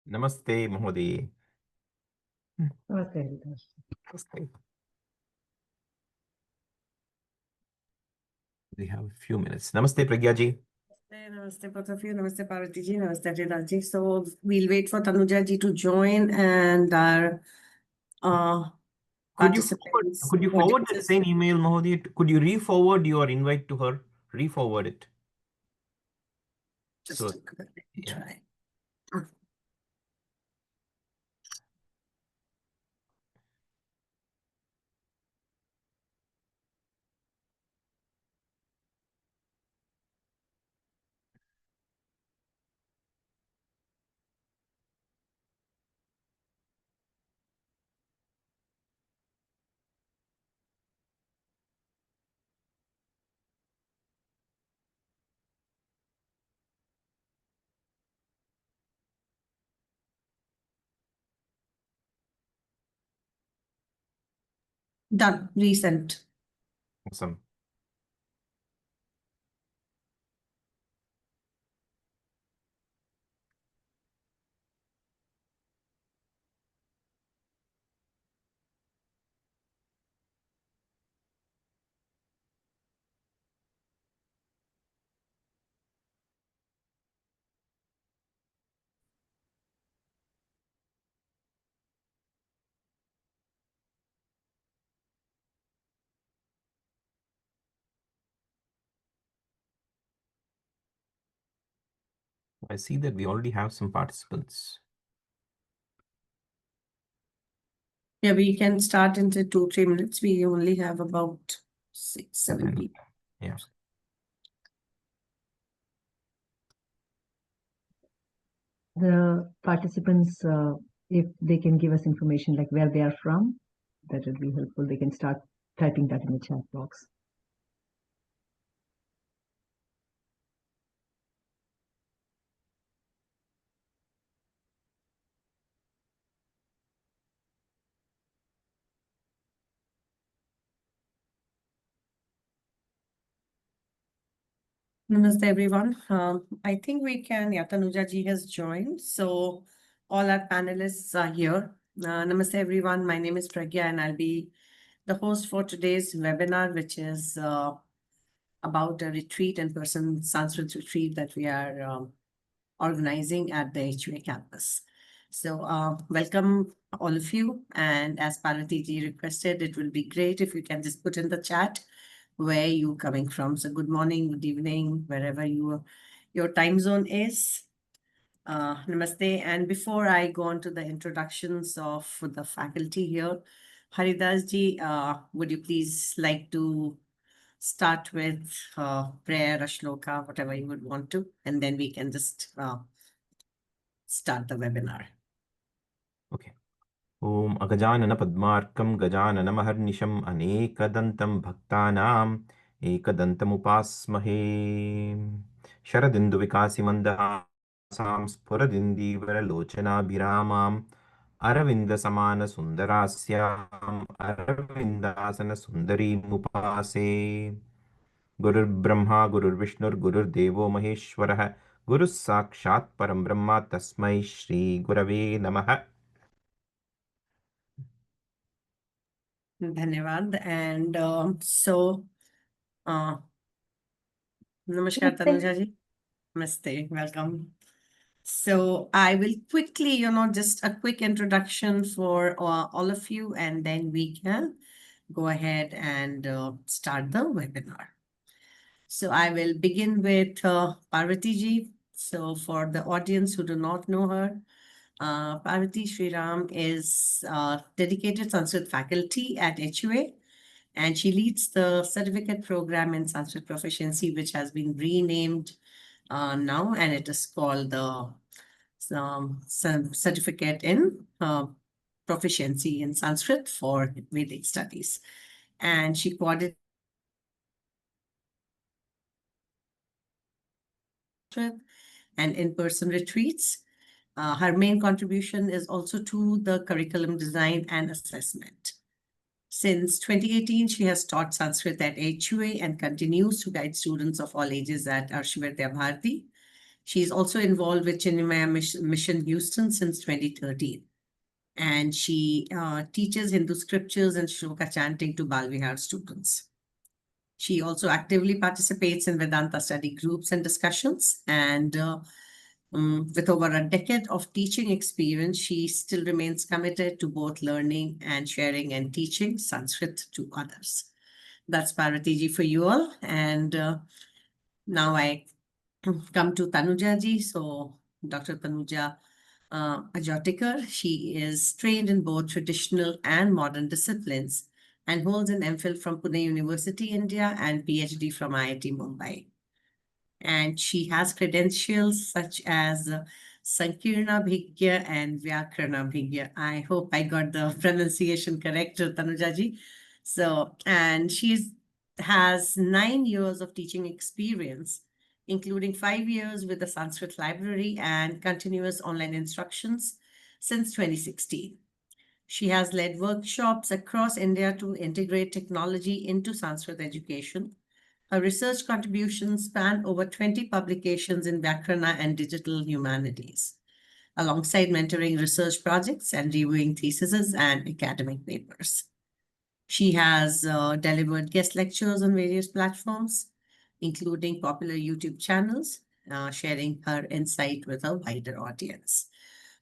Namaste, Mahodaya. Okay. Namaste. We have a few minutes. Namaste, Pragya ji. Namaste, both of you. Namaste, Parvati ji. Namaste, Vedanta ji. So we'll wait for Tanuja ji to join and our participants. Could you forward the same email, Mahodaya? Could you re-forward your invite to her? Re-forward it. Just So, try. Done. Resent. awesome. I see that we already have some participants. Yeah, we can start into 2-3 minutes. We only have about 6-7 people. Yeah. The participants, if they can give us information like where they are from, that would be helpful. They can start typing that in the chat box. Namaste, everyone. I think we can, Tanuja ji has joined. So all our panelists are here. Namaste, everyone. My name is Pragya, and I'll be the host for today's webinar, which is about a retreat and person Sanskrit retreat that we are organizing at the HUA campus. So welcome all of you. And as Parvati ji requested, it will be great if you can just put in the chat where you coming from. So good morning, good evening, wherever your time zone is. Namaste. And before I go on to the introductions of the faculty here, Haridas ji, would you please like to start with prayer, a shloka, whatever you would want to, and then we can just start the webinar. Okay. Om Agajanana Padmarkam Gajananamaharnisham Anekadantam Bhaktanam Ekadantam Upasmahe Sharadindu Vikasi Mandasam Spuradindi Varalochana Bhiramam Aravinda Samana Sundarasyam Aravindasana Sundari Mupase Gurur Brahma Gurur Vishnur Gurur Devo Maheshwarah Guru Sakshat Param Brahma Tasmai Shri Gurave Namaha. Dhanyavad. And Namaskar, Tanuja ji. Namaste. Welcome. So I will quickly, just a quick introduction for all of you, and then we can go ahead and start the webinar. So I will begin with Parvati ji. So for the audience who do not know her, Parvati Sriram is dedicated Sanskrit faculty at HUA, and she leads the certificate program in Sanskrit proficiency, which has been renamed now, and it is called the certificate in proficiency in Sanskrit for Vedic studies. And she coordinates and in-person retreats. Her main contribution is also to the curriculum design and assessment. Since 2018, she has taught Sanskrit at HUA and continues to guide students of all ages at Yajurveda Bharati. She's also involved with Chinmaya Mission Houston since 2013. And she teaches Hindu scriptures and shloka chanting to Balvihar students. She also actively participates in Vedanta study groups and discussions. And with over a decade of teaching experience, she still remains committed to both learning and sharing and teaching Sanskrit to others. That's Parvati ji for you all. And now I come to Tanuja ji. So Dr. Tanuja Ajotikar, she is trained in both traditional and modern disciplines and holds an MPhil from Pune University, India, and PhD from IIT Mumbai. And she has credentials such as Sankirna Bhigya and Vyakarana Bhigya. I hope I got the pronunciation correct, Tanuja ji. So, and she has 9 years of teaching experience, including 5 years with the Sanskrit library and continuous online instructions since 2016. She has led workshops across India to integrate technology into Sanskrit education. Her research contributions span over 20 publications in Vyakarana and digital humanities, alongside mentoring research projects and reviewing theses and academic papers. She has delivered guest lectures on various platforms, including popular YouTube channels, sharing her insight with a wider audience.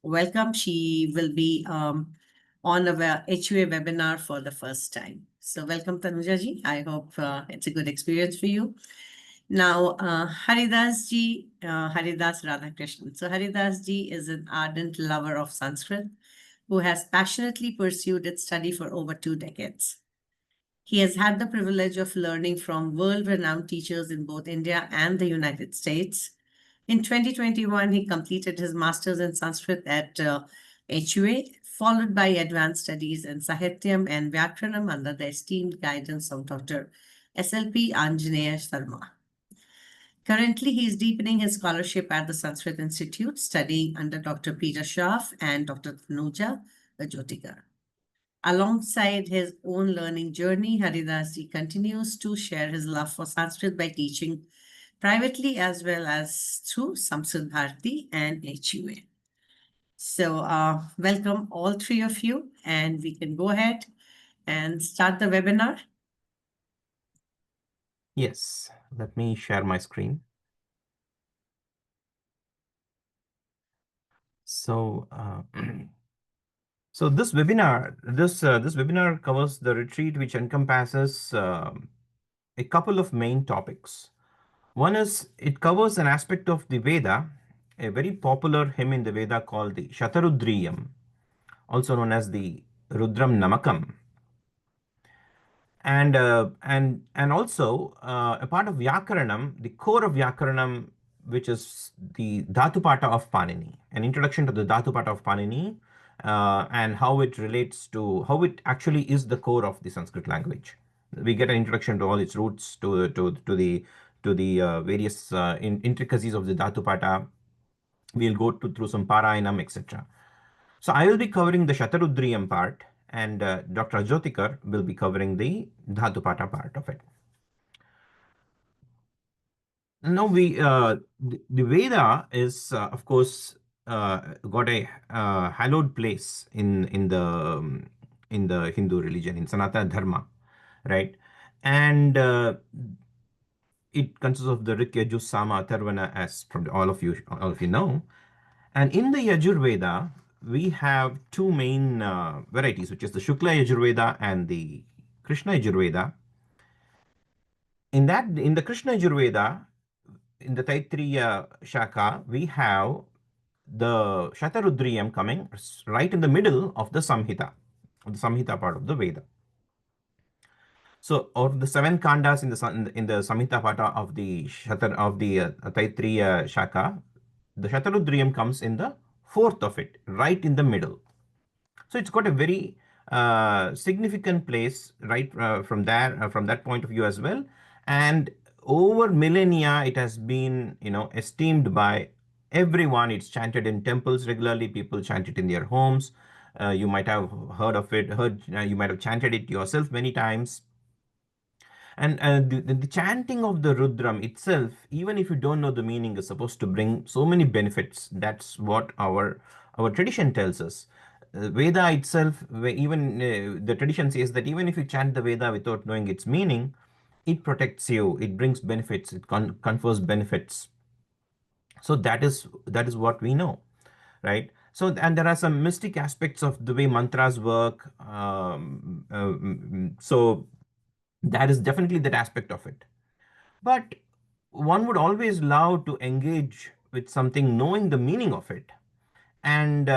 Welcome. She will be on a HUA webinar for the first time. So welcome, Tanuja ji. I hope it's a good experience for you. Now, Haridas ji, Haridas Radhakrishnan. So Haridas ji is an ardent lover of Sanskrit who has passionately pursued its study for over 2 decades. He has had the privilege of learning from world-renowned teachers in both India and the United States. In 2021, he completed his master's in Sanskrit at HUA, followed by advanced studies in Sahityam and Vyakaranam under the esteemed guidance of Dr. SLP Anjaneya Sharma. Currently, he is deepening his scholarship at the Sanskrit Institute, studying under Dr. Peter Schaff and Dr. Tanuja Ajotikar. Alongside his own learning journey, Haridas ji continues to share his love for Sanskrit by teaching privately as well as through Samsud Bharati and HUA. So welcome all 3 of you, and we can go ahead and start the webinar. Yes, let me share my screen. So, so this webinar covers the retreat, which encompasses a couple of main topics. One is it covers an aspect of the Veda, a very popular hymn in the Veda called the Shatarudriyam, also known as the Rudram Namakam. And also a part of Vyakaranam, the core of Vyakaranam, which is the Dhatu Pāṭha of Panini, an introduction to the Dhatu Pāṭha of Panini, and how it relates to how it actually is the core of the Sanskrit language. We get an introduction to all its roots, to the various intricacies of the Dhatu Pāṭha. We'll go through some Parayanam, etc. So I will be covering the Shatarudriyam part, and Dr. Ajotikar will be covering the Dhatu Pāṭha part of it. Now the Veda is of course got a hallowed place in the Hindu religion, in Sanatana Dharma, right? And it consists of the Rik, Yajur, Sama, Atharvana, as probably all of you know. And in the Yajurveda, we have 2 main varieties, which is the Shukla Yajurveda and the Krishna Yajurveda. In the Krishna Yajurveda, in the Taittiriya Shaka, we have the Shatarudriyam coming right in the middle of the Samhita part of the Veda. So, of the 7 kandas in the Samhita part of the Taittiriya Shaka, the Shatarudriyam comes in the 4th of it, right in the middle. So it's got a very significant place right from that point of view as well. And over millennia, it has been esteemed by everyone. It's chanted in temples regularly. People chant it in their homes. You might have heard of it. You might have chanted it yourself many times. And the chanting of the Rudram itself, even if you don't know the meaning, is supposed to bring so many benefits. That's what our tradition tells us. Veda itself, even the tradition says that even if you chant the Veda without knowing its meaning, it protects you, it brings benefits, it confers benefits. So that is what we know, right? So, and there are some mystic aspects of the way mantras work. So that is definitely that aspect of it. But one would always love to engage with something knowing the meaning of it. And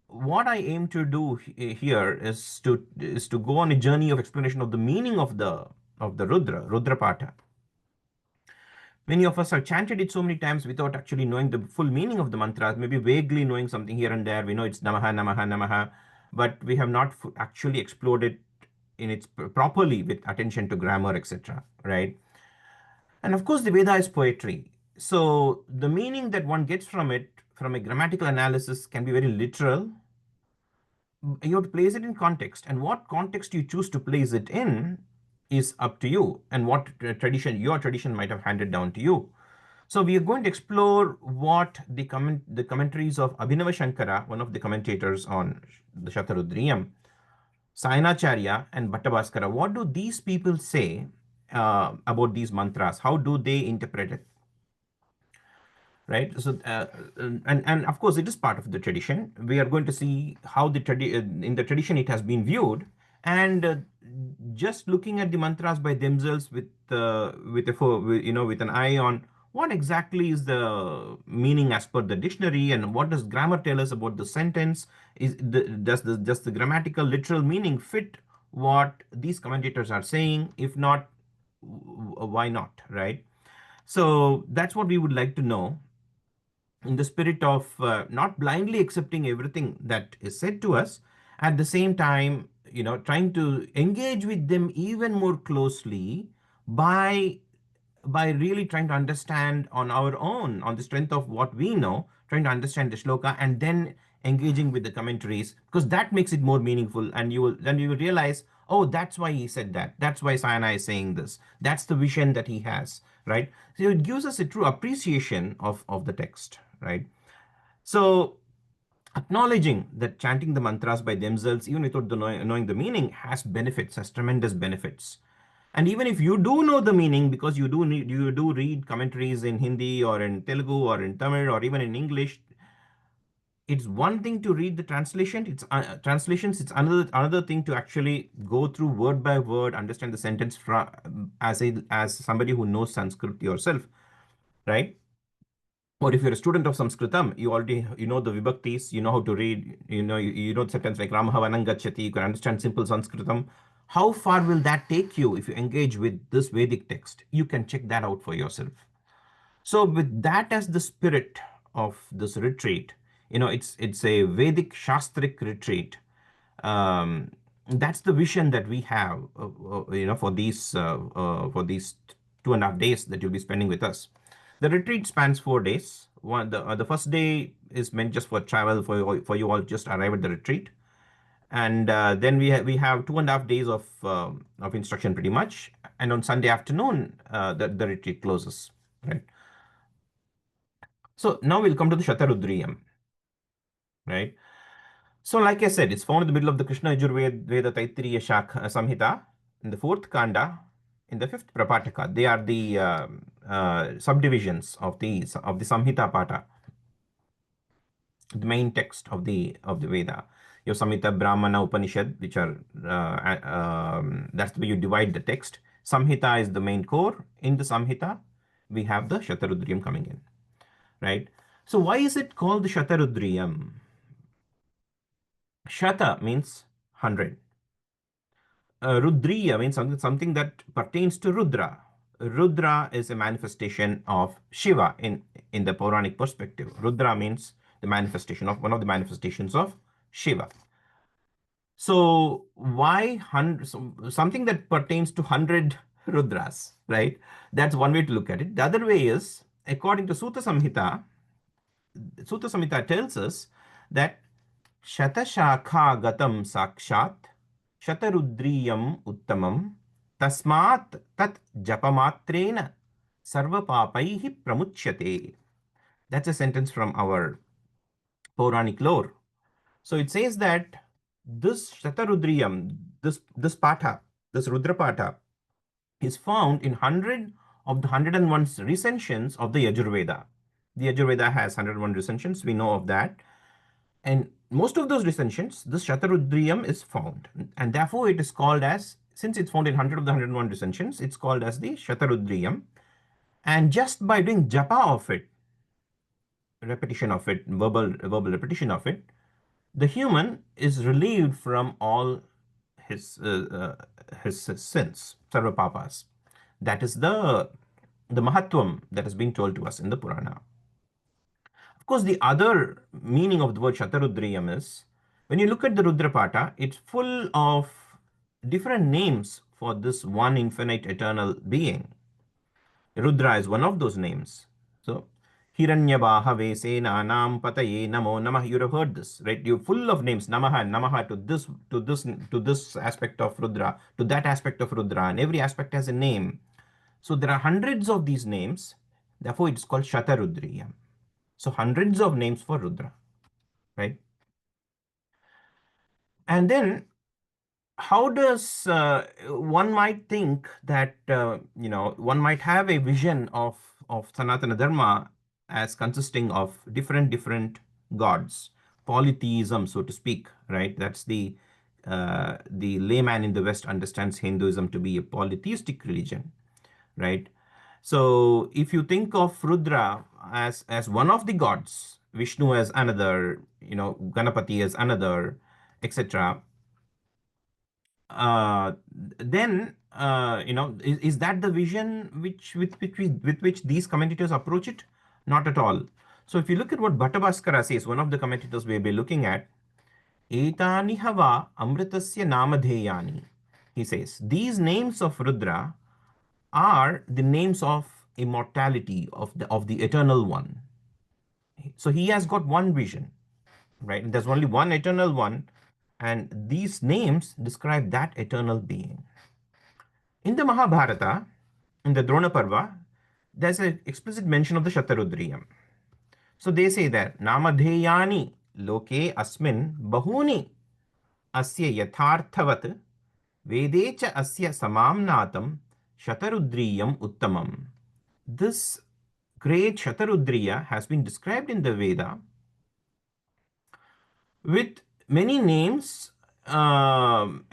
what I aim to do here is to go on a journey of explanation of the meaning of the Rudra Pāṭha. Many of us have chanted it so many times without actually knowing the full meaning of the mantras, maybe vaguely knowing something here and there. We know it's Namaha, Namaha, Namaha, but we have not actually explored it in its properly with attention to grammar, etc. Right? And of course, the Veda is poetry. So the meaning that one gets from it, from a grammatical analysis, can be very literal. You have to place it in context, and what context you choose to place it in is up to you, and what tradition your tradition might have handed down to you. So we are going to explore what the commentaries of Abhinava Shankara, one of the commentators on the Shatarudriyam, Sayanacharya and Bhattabhaskara, what do these people say about these mantras? How do they interpret it? Right. So and of course it is part of the tradition. We are going to see how in the tradition it has been viewed, and just looking at the mantras by themselves with an eye on what exactly is the meaning as per the dictionary, and what does grammar tell us about the sentence. Does the grammatical literal meaning fit what these commentators are saying? If not, why not, right? So that's what we would like to know, in the spirit of not blindly accepting everything that is said to us, at the same time, trying to engage with them even more closely by really trying to understand on our own, on the strength of what we know, trying to understand the shloka, and then engaging with the commentaries, because that makes it more meaningful. And you will realize, oh, that's why he said that, that's why Sayana is saying this, that's the vision that he has, right? So it gives us a true appreciation of the text, right? So acknowledging that chanting the mantras by themselves, even without knowing the meaning, has benefits, has tremendous benefits. And even if you do know the meaning, because you do read commentaries in Hindi or in Telugu or in Tamil or even in English, it's one thing to read the translation. It's translations. It's another thing to actually go through word by word, understand the sentence as somebody who knows Sanskrit yourself, right? Or if you're a student of Sanskritam, you know the vibhaktis, you know how to read, you know the sentence like Ramaha Vanam Gacchati, you can understand simple Sanskritam. How far will that take you if you engage with this Vedic text? You can check that out for yourself. So with that as the spirit of this retreat, it's a Vedic Shastric retreat. That's the vision that we have, for these 2.5 days that you'll be spending with us. The retreat spans 4 days. The first day is meant just for travel, for you all just arrive at the retreat, and then we have 2.5 days of instruction pretty much, and on Sunday afternoon the retreat closes, right? So now we'll come to the Shatarudriyam, right? So like I said, it's found in the middle of the Krishna Yajurveda Taittiriya Shakha Samhita, in the fourth Kanda, in the fifth Prapataka. They are the subdivisions of the Samhita Pāṭha, the main text of the Veda. Your Samhita, Brahmana, Upanishad, which are that's the way you divide the text. Samhita is the main core. In the Samhita, we have the Shatarudriyam coming in, right? So why is it called the Shatarudriyam? Shata means 100. Rudriya means something that pertains to Rudra. Rudra is a manifestation of Shiva in the Puranic perspective. Rudra means the manifestation of one of the manifestations of Shiva. So why 100? Something that pertains to 100 Rudras, right? That's one way to look at it. The other way is, according to Sutta Samhita tells us that Shatashakha gatam sakshat Shatarudriyam uttamam Tasmat tat japamatrena sarva papaihi pramuchyate. That's a sentence from our Puranic lore. So it says that this Shatarudriyam, this Pāṭha, this Rudra Pāṭha, is found in 100 of the 101 recensions of the Yajurveda. The Yajurveda has 101 recensions, we know of that. And most of those recensions, this Shatarudriyam is found. And therefore it is called as, since it's found in 100 of the 101 recensions, it's called as the Shatarudriyam. And just by doing japa of it, repetition of it, verbal repetition of it, the human is relieved from all his sins, sarva papas. That is the mahatvam that has been told to us in the Purana. Of course, the other meaning of the word Shatarudriyam is, when you look at the Rudra Pāṭha, it's full of different names for this one infinite eternal being. Rudra is one of those names. So, Hiranyabaha Vesenanam Pataye Namo Namah. You have heard this, right? You're full of names. Namaha, Namaha to this aspect of Rudra, to that aspect of Rudra, and every aspect has a name. So there are hundreds of these names. Therefore, it's called Shatarudriyam. So hundreds of names for Rudra, right? And then how does one might think that one might have a vision of Sanatana Dharma as consisting of different gods, polytheism, so to speak, right? That's the layman in the West understands Hinduism to be a polytheistic religion, right? So if you think of Rudra as one of the gods, Vishnu as another, Ganapati as another, etc., then is that the vision with which these commentators approach it? Not at all. So if you look at what Bhattabhaskara says, one of the commentators we'll be looking at, Etani hava amritasya namadheyani. He says, these names of Rudra are the names of immortality of the eternal one. So he has got one vision, right? There's only one eternal one, and these names describe that eternal being. In the Mahabharata, in the Drona Parva, there's an explicit mention of the Shatarudriyam. So they say that Namadheyani loke asmin bahuni asya yatharthavat vedecha asya samamnatam Shatarudriyam uttamam. This great Shatarudriya has been described in the Veda with many names along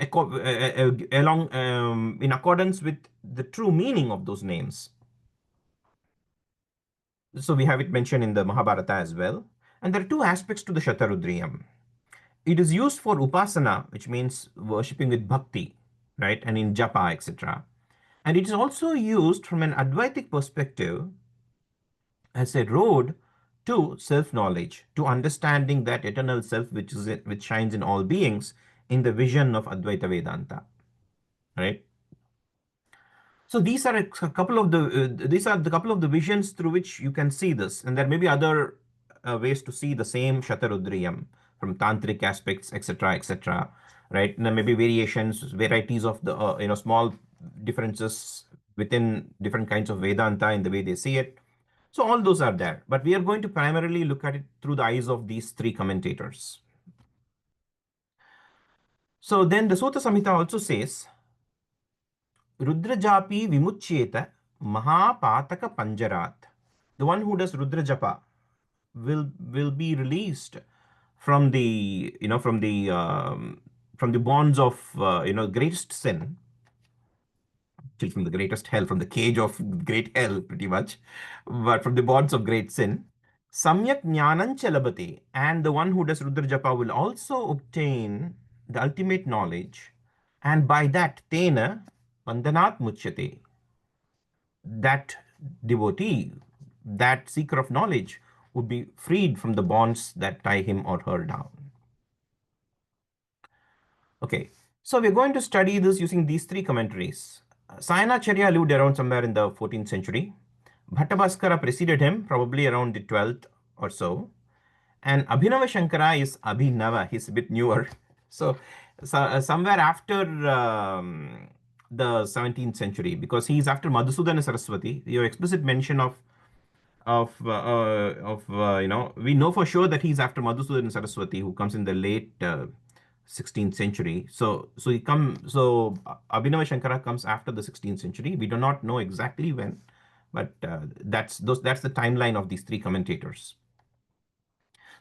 in accordance with the true meaning of those names. So we have it mentioned in the Mahabharata as well. And there are two aspects to the Shatarudriyam. It is used for Upasana, which means worshipping with bhakti, right? And in japa, etc. And it is also used from an Advaitic perspective as a road to self-knowledge, to understanding that eternal self which shines in all beings in the vision of Advaita Vedanta, right? So these are a couple of the couple of the visions through which you can see this, and there may be other ways to see the same Shatarudriyam from tantric aspects, etc., etc. Right? And there may be varieties of the small differences within different kinds of Vedanta in the way they see it. So all those are there, but we are going to primarily look at it through the eyes of these three commentators. So then the Sota Samhita also says, Rudrajapi vimuchyeta mahapataka panjarat. The one who does Rudra Japa will be released from the from the bonds of greatest sin, from the greatest hell, from the cage of great hell, pretty much, but from the bonds of great sin. Samyak jnanam chalabate, and the one who does Rudra Japa will also obtain the ultimate knowledge, and by that tena vandanat muchyate. That devotee, that seeker of knowledge, would be freed from the bonds that tie him or her down. Okay, so we're going to study this using these three commentaries. Sayanacharya lived around somewhere in the 14th century. Bhattabhaskara preceded him, probably around the 12th or so. And Abhinava Shankara is Abhinava, he's a bit newer. So somewhere after the 17th century because he is after Madhusudana Saraswati. Your explicit mention we know for sure that he's after Madhusudana Saraswati, who comes in the late 16th century. So Abhinava Shankara comes after the 16th century. We do not know exactly when, but that's the timeline of these three commentators.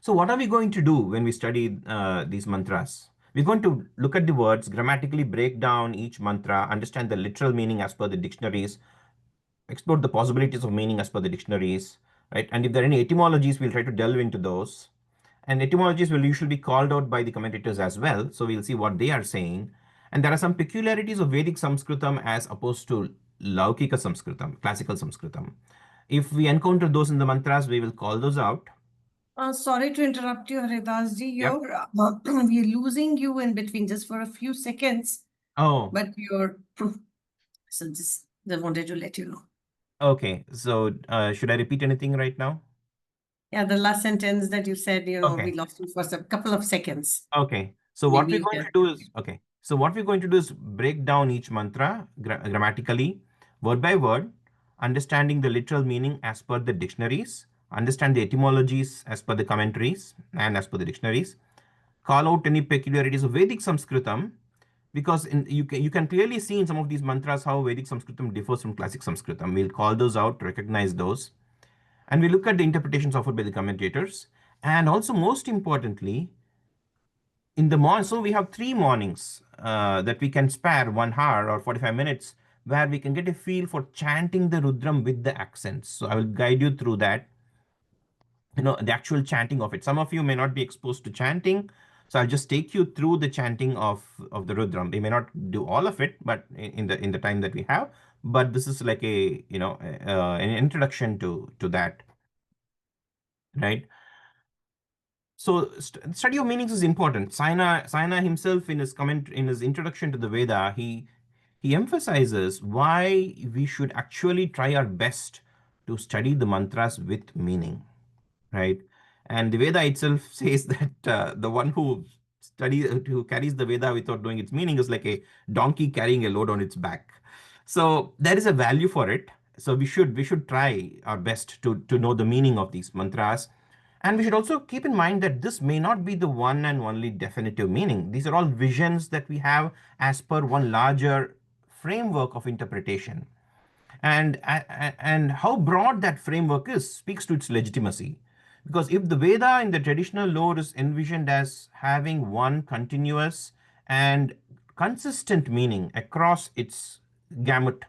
So what are we going to do when we study these mantras? We're going to look at the words, grammatically break down each mantra, understand the literal meaning as per the dictionaries, explore the possibilities of meaning as per the dictionaries, right? And if there are any etymologies, we'll try to delve into those. And etymologies will usually be called out by the commentators as well. So we'll see what they are saying. And there are some peculiarities of Vedic Sanskritam as opposed to Laukika Sanskritam, classical Sanskritam. If we encounter those in the mantras, we will call those out. Sorry to interrupt you, Haridas ji. Yep. We're losing you in between just for a few seconds. Oh. But so just wanted to let you know. Okay. So should I repeat anything right now? Yeah, the last sentence that you said, Okay. we lost you for a couple of seconds. Okay. So what we're going to do is, okay. So what we're going to do is break down each mantra grammatically, word by word, understanding the literal meaning as per the dictionaries, understand the etymologies as per the commentaries and as per the dictionaries, call out any peculiarities of Vedic Sanskritam, because you can clearly see in some of these mantras how Vedic Sanskritam differs from classic Sanskritam. We'll call those out, recognize those, and we look at the interpretations offered by the commentators, and also most importantly, in the morning, so we have 3 mornings that we can spare 1 hour or 45 minutes where we can get a feel for chanting the Rudram with the accents. So I will guide you through that, the actual chanting of it. Some of you may not be exposed to chanting, so I'll just take you through the chanting of the Rudram. We may not do all of it, but in the time that we have, but this is like an introduction to that, right? So study of meanings is important. Sayana himself in his introduction to the Veda, he emphasizes why we should actually try our best to study the mantras with meaning, right? And the Veda itself says that the one who carries the Veda without knowing its meaning is like a donkey carrying a load on its back. So there is a value for it. So we should try our best to know the meaning of these mantras. And we should also keep in mind that this may not be the one and only definitive meaning. These are all visions that we have as per one larger framework of interpretation. And how broad that framework is speaks to its legitimacy. Because if the Veda in the traditional lore is envisioned as having one continuous and consistent meaning across its gamut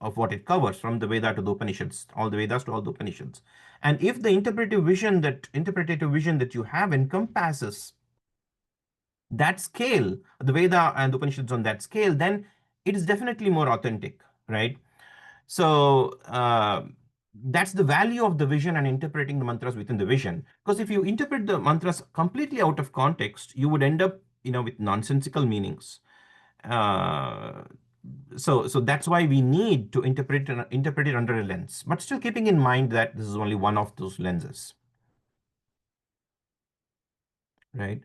of what it covers, from the Veda to the Upanishads, all the Vedas to all the Upanishads. And if the interpretative vision that you have encompasses that scale, the Veda and the Upanishads on that scale, then it is definitely more authentic, right? So that's the value of the vision and interpreting the mantras within the vision. Because if you interpret the mantras completely out of context, you would end up, with nonsensical meanings. So that's why we need to interpret it under a lens, but still keeping in mind that this is only one of those lenses, right?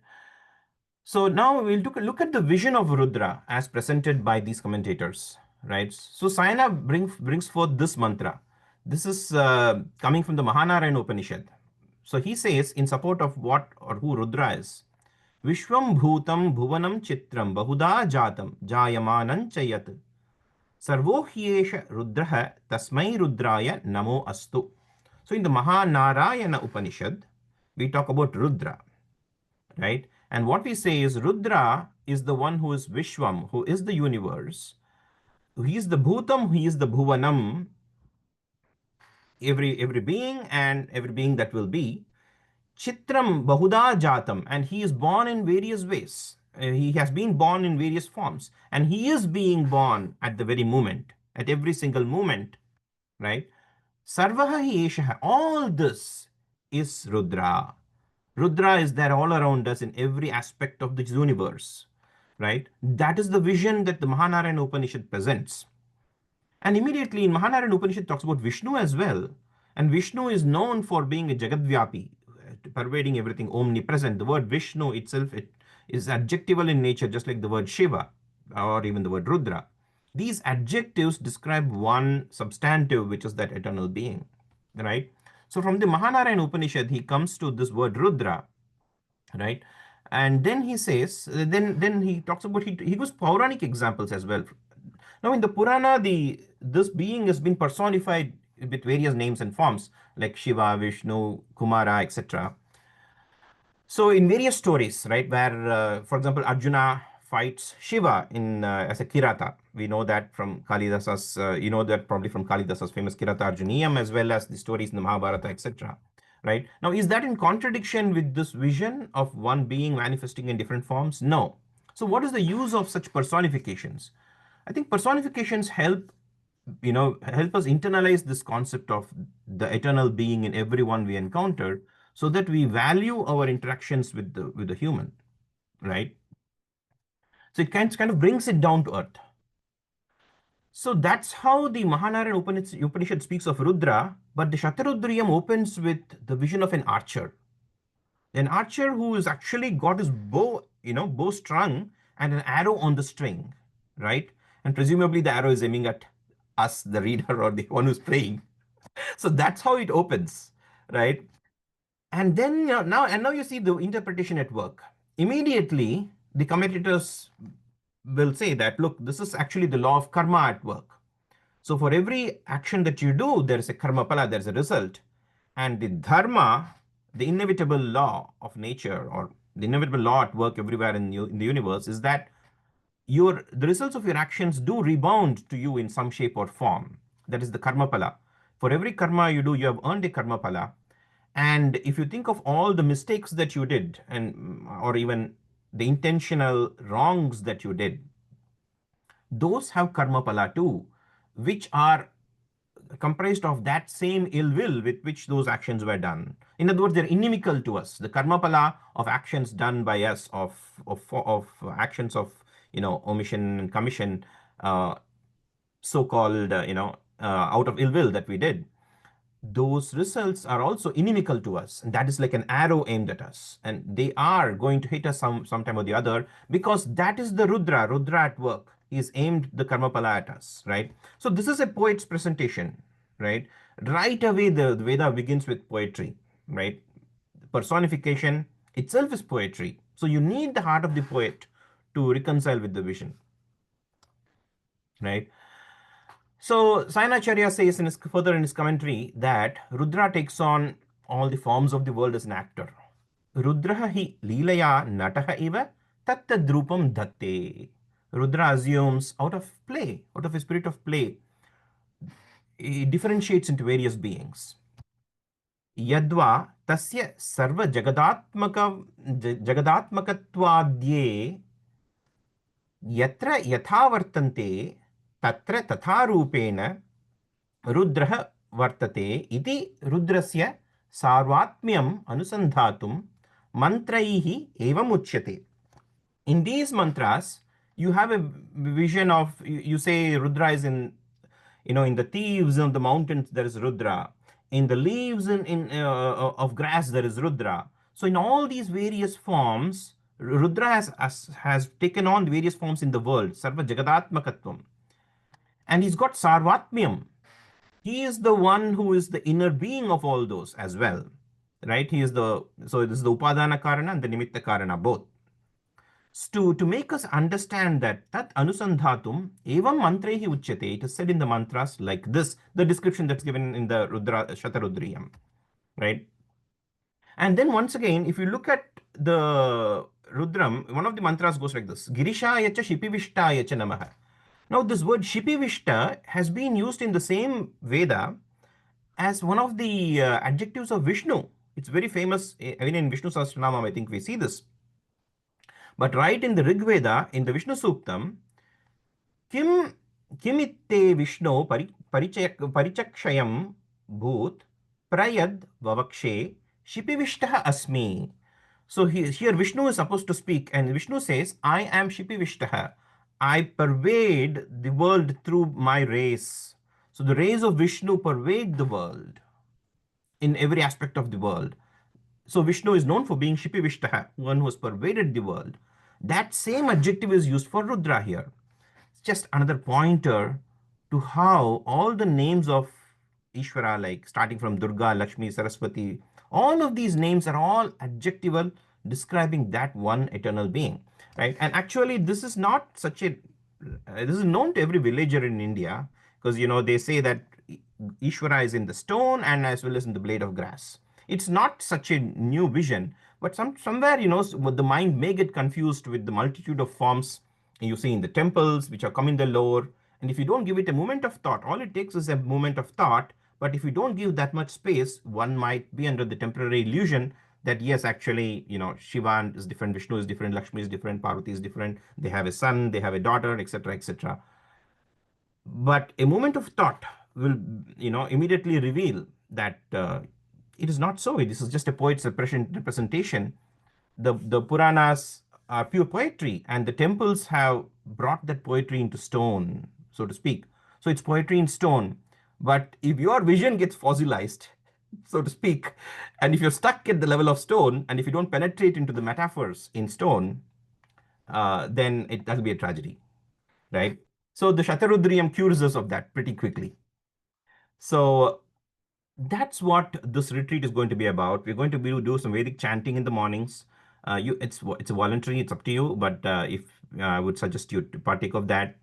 So now we'll look at the vision of Rudra as presented by these commentators, right? So Sayana brings forth this mantra. This is coming from the Mahanarayana Upanishad. So he says in support of what or who Rudra is, Vishwam Bhutam Bhuvanam Chitram Bahuda Jatam Jayamanam Chayat Sarvo Hyesha Rudraha Tasmai Rudraya Namo Astu. So in the Mahanarayana Upanishad, we talk about Rudra, right? And what we say is Rudra is the one who is Vishwam, who is the universe. He is the Bhutam, he is the Bhuvanam, every being and every being that will be. Chitram Bahuda Jatam, and he is born in various ways. He has been born in various forms, and he is being born at the very moment, at every single moment, right? Sarvaha hi eshaha, all this is Rudra. Rudra is there all around us in every aspect of this universe, right? That is the vision that the Mahanarayana Upanishad presents. And immediately in Mahanarayana Upanishad talks about Vishnu as well. And Vishnu is known for being a Jagadvyapi, pervading everything, omnipresent. The word Vishnu itself, it is adjectival in nature, just like the word Shiva or even the word Rudra. these adjectives describe one substantive, which is that eternal being, right? So from the Mahanarayan Upanishad, he comes to this word Rudra, right? And then he says, then he talks about, he gives Puranic examples as well. Now in the Purana, this being has been personified with various names and forms like Shiva, Vishnu, Kumara, etc. So in various stories, right, where, for example, Arjuna fights Shiva in as a Kirata. We know that from Kalidasa's, you know that probably from Kalidasa's famous Kirata Arjuniyam, as well as the stories in the Mahabharata, etc. Right? Now, is that in contradiction with this vision of one being manifesting in different forms? No. So what is the use of such personifications? I think personifications help, help us internalize this concept of the eternal being in everyone we encounter, so that we value our interactions with the human, right? So it kind of brings it down to earth. So that's how the Mahanarayan Upanishad speaks of Rudra, but the Shatarudriyam opens with the vision of an archer. An archer who has actually got his bow, bow strung and an arrow on the string, right? And presumably the arrow is aiming at us, the reader, or the one who's playing. So that's how it opens, right? And then now you see the interpretation at work. Immediately, the commentators will say that, look, this is actually the law of karma at work. So for every action that you do, there is a karmaphala, there's a result. And the dharma, the inevitable law of nature, or the inevitable law at work everywhere in the universe, is that the results of your actions do rebound to you in some shape or form. That is the karmaphala. For every karma you do, you have earned a karmaphala. And if you think of all the mistakes that you did, and or even the intentional wrongs that you did, those have karmaphala too, which are comprised of that same ill will with which those actions were done. In other words, they're inimical to us. The karmaphala of actions done by us, of actions of omission and commission, so-called out of ill will that we did, those results are also inimical to us, and that is like an arrow aimed at us, and they are going to hit us sometime or the other, because that is the Rudra at work. He's aimed the karmaphala at us, right? So this is a poet's presentation, right? Right away the Veda begins with poetry, right? Personification itself is poetry, so you need the heart of the poet to reconcile with the vision, right? So Sayanacharya says further in his commentary that Rudra takes on all the forms of the world as an actor. Rudraha hi leelaya nataha iva tattadrupam dhatte. Rudra assumes out of play, out of a spirit of play, he differentiates into various beings. Yadva tasya sarva jagadatmakatvadye yatra yathavartante tatra tatharupena रुद्रः वर्तते इति रुद्रस्य सार्वात्म्यम् अनुसन्धातुं मन्त्रैः एवम् उच्यते. In these mantras, you have a vision of, you say Rudra is in the thieves on the mountains, there is Rudra. In the leaves of grass, there is Rudra. So in all these various forms, Rudra has taken on various forms in the world, Sarva Jagadatmakatvam. And he's got Sarvatmyam. He is the one who is the inner being of all those as well, right? So this is the Upadana Karana and the Nimitta Karana both. To make us understand that tat anusandhatum evam mantrehi uchyate, it is said in the mantras like this, the description that's given in the Shatarudriyam, right? And then once again, if you look at the Rudram, one of the mantras goes like this: Girishaya cha Shipivishta cha namaha. Now this word Shipivishta has been used in the same Veda as one of the adjectives of Vishnu. It's very famous, even in Vishnu Sahasranamam, I think we see this. But right in the Rig Veda, in the Vishnu Suktam, Kimitte Vishnu Parichakshayam Bhut Prayad Vavakshe Shipivishtaha Asmi. So here Vishnu is supposed to speak, and Vishnu says, I am Shipivishtaha. I pervade the world through my rays. So the rays of Vishnu pervade the world in every aspect of the world. So Vishnu is known for being Shipivishtaha, one who has pervaded the world. That same adjective is used for Rudra here. just another pointer to how all the names of Ishvara, like starting from Durga, Lakshmi, Saraswati, all of these names are all adjectival describing that one eternal being, right? And actually, this is not such a this is known to every villager in India, because they say that Ishvara is in the stone and as well as in the blade of grass. It's not such a new vision, but somewhere the mind may get confused with the multitude of forms you see in the temples which are come in the lore. And if you don't give it a moment of thought, all it takes is a moment of thought. But if you don't give that much space, one might be under the temporary illusion that yes, actually, Shiva is different, Vishnu is different, Lakshmi is different, Parvati is different, they have a son, they have a daughter, etc., etc. But a moment of thought will immediately reveal that it is not so. This is just a poet's representation. The Puranas are pure poetry, and the temples have brought that poetry into stone, so to speak. So it's poetry in stone. But if your vision gets fossilized, so to speak, and if you're stuck at the level of stone, and if you don't penetrate into the metaphors in stone, then that'll be a tragedy, right? So the Shatarudriyam cures us of that pretty quickly. So that's what this retreat is going to be about. We're going to do some Vedic chanting in the mornings. It's voluntary. It's up to you. But if I would suggest you to partake of that.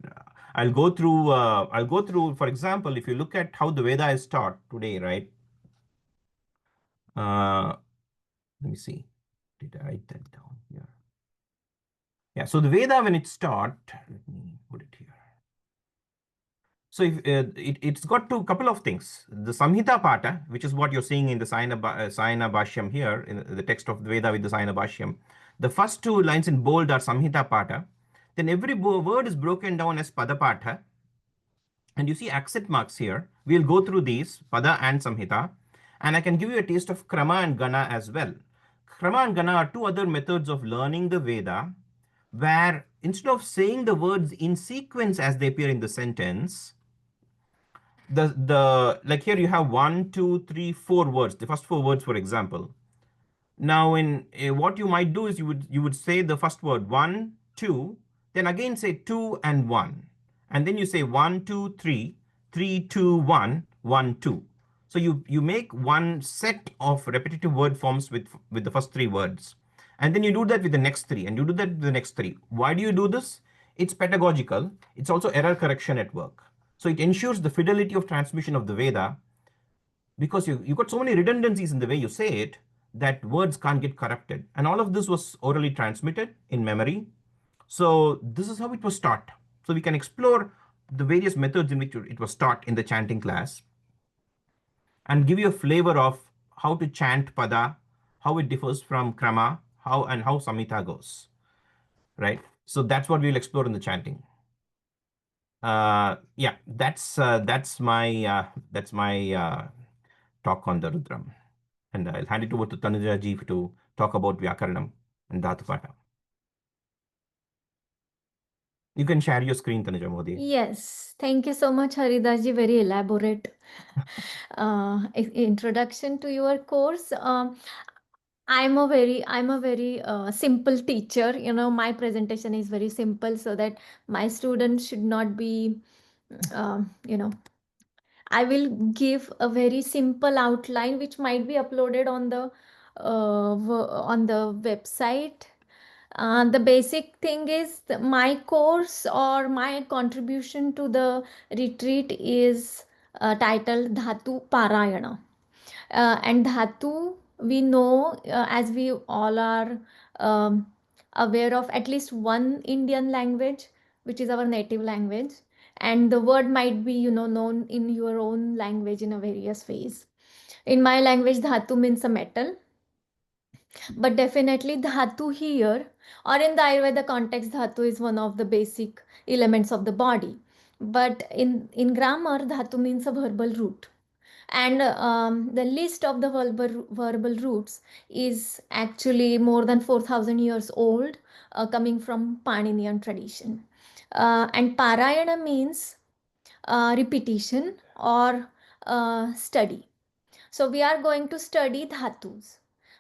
I'll go through. For example, if you look at how the Veda is taught today, right? Let me see. Did I write that down? Yeah. Yeah. So the Veda, when it's taught, let me put it here. So if, it's got two couple of things. The Samhita Pāṭha, which is what you're seeing in the Sayana Bhashyam here, in the text of the Veda with the Sayana Bhashyam. The first two lines in bold are Samhita Pāṭha. Then every word is broken down as Pada Pāṭha. And you see accent marks here. We'll go through these, Pada and Samhita. And I can give you a taste of Krama and Gana as well. Krama and Gana are two other methods of learning the Veda, where instead of saying the words in sequence as they appear in the sentence, like here you have 1, 2, 3, 4 words, the first 4 words, for example. Now in what you might do is you would say the first word 1, 2, then again say 2 and 1, and then you say 1, 2, 3, 3, 2, 1, 1, 2. So you make one set of repetitive word forms with the first 3 words, and then you do that with the next 3, and you do that with the next 3. Why do you do this? It's pedagogical. It's also error correction at work. So it ensures the fidelity of transmission of the Veda, because you got so many redundancies in the way you say it that words can't get corrupted. And all of this was orally transmitted in memory. So this is how it was taught. So we can explore the various methods in which it was taught in the chanting class and give you a flavor of how to chant Pada, how it differs from Krama, how Samhita goes, right? So that's what we'll explore in the chanting. Yeah, that's my talk on the Rudram. And I'll hand it over to Tanuja ji to talk about Vyakaranam and Dhatu Pāṭha. You can share your screen, Tanuja Modi. Yes, thank you so much, Haridas ji. Very elaborate introduction to your course. I'm a very simple teacher. My presentation is very simple so that my students should not be, uh, you know, I will give a very simple outline which might be uploaded on the website. The basic thing is my course or my contribution to the retreat is titled Dhatu Parayana. And Dhatu, we know, as we all are aware of at least one Indian language, which is our native language. And the word might be, known in your own language in a various ways. In my language, Dhatu means a metal, but definitely dhatu here, or in the Ayurveda context, dhatu is one of the basic elements of the body. But in grammar, dhatu means a verbal root. And the list of the verbal roots is actually more than 4,000 years old, coming from Paninian tradition. And Parayana means repetition or study. So we are going to study dhatus.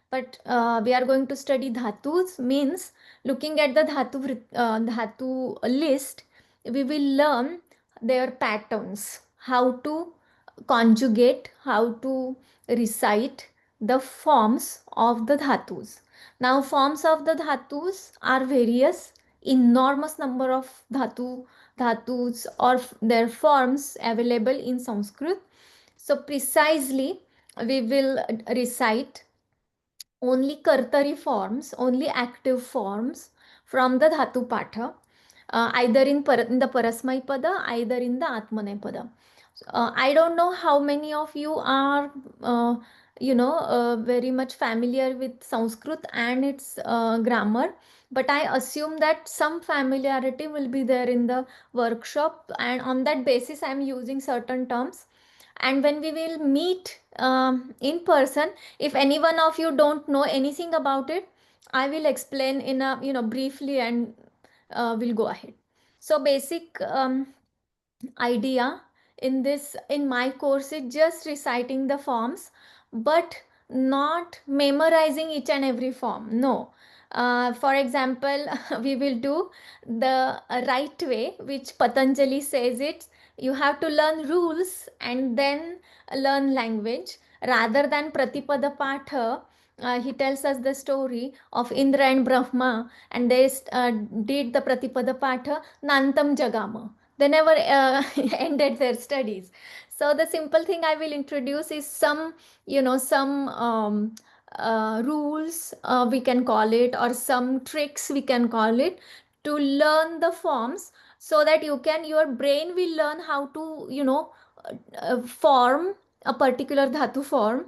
But we are going to study dhatus means looking at the dhatu list we will learn their patterns, how to conjugate, how to recite the forms of the dhatus. Now, forms of the dhatus are various, enormous number of dhatus or their forms available in Sanskrit. So precisely, we will recite only kartari forms, only active forms from the Dhatu Pāṭha, either in the Parasmai Pada, either in the Atmanai Pada. I don't know how many of you are, very much familiar with Sanskrit and its grammar, but I assume that some familiarity will be there in the workshop, and on that basis, I'm using certain terms. And when we will meet in person, if any one of you don't know anything about it, I will explain in a briefly, and we'll go ahead. So basic idea in my course is just reciting the forms, but not memorizing each and every form. No. For example, we will do the right way, which Patanjali says it. You have to learn rules and then learn language, rather than Pratipada Pāṭha. He tells us the story of Indra and Brahma, and they did the Pratipada Pāṭha Nantam Jagama. They never ended their studies. So the simple thing I will introduce is some rules, we can call it, or some tricks, we can call it, to learn the forms, so that your brain will learn how to form a particular dhatu form.